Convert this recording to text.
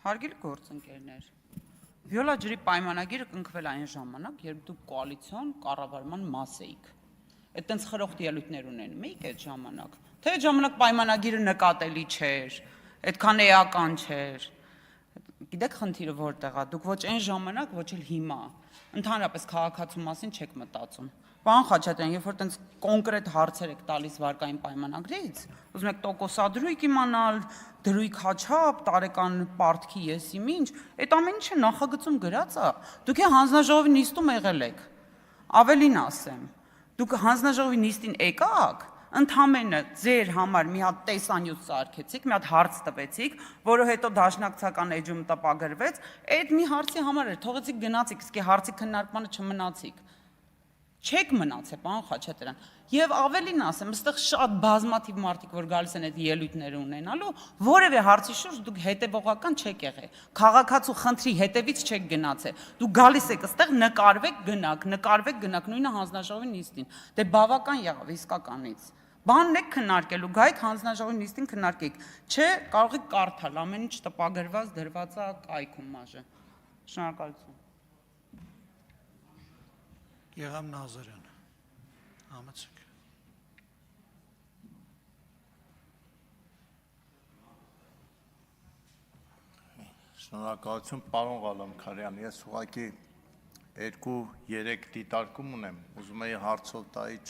Հարգելի գործընկերներ, Վիոլա ջրի պայմանագիրը կնքվել այն ժամանակ, երբ դուք կոալիցիոն կառավարման մաս էիք։ Այդ տենց խրոխտ ելույթներ ունենում էիք այդ ժամանակ։ Թե այդ ժամանակ պայմանագիրը նկատելի չէր, այդքան էական չէր։ Գիտեք խնդիրը որտեղ է, դուք ոչ այն ժամանակ, ոչ էլ հիմա ընդհանրապես քաղաքացու մասին չեք մտածում։ Պարոն Խաչատրյան, երբ որ տենց կոնկրետ հարցեր եք տալիս վարկային պայմանագրից, ուզում եք տոկոսադրույք իմանալ, դրույք հաչապ, տարեկան պարտքի եսի ինչ, այդ ամեն ինչը նախագծում գրած է։ Դուք հանձնաժողովի նիստում եղել եք։ Ավելին ասեմ, դուք հանձնաժողովի նիստին եկաք, ընդամենը ձեր համար մի հատ տեսանյութ սարքեցիք, մի հատ հարց տվեցիք, որը հետո դաշնակցական էջում տպագրվեց, այդ մի հարցի համար էր, թողեցիք գնացիք, իսկ հարցի քննարկմանը չմնացիք։ Չեք մնացել, պարոն Խաչատրյան, եւ ավելին ասեմ, այստեղ շատ բազմաթիվ մարդիկ, որ գալիս են այդ ելույթները ունենալու, որևէ հարցի շուրջ դուք հետևողական չեք եղել, քաղաքացու խնդրի հետևից չեք գնացել, դուք գալիս եք այստեղ նկարվեք գնաք, նույնը հանձնաժողովի նիստին, դե բավական եղավ իսկականից, բանն եք քննարկելու, գայք հանձնաժողովի նիստին քննարկեք, չէ, կարող եք կարդալ, ամեն ինչ տպագրված, դրված է կայքում մաժը, շնորհակալություն։ Եղամ Նազարյան, համեցեք։ Շնորհակալություն, պարոն Ղալամքարյան, ես ուղղակի 2-3 դիտարկում ունեմ, ուզում եի հարցով տայի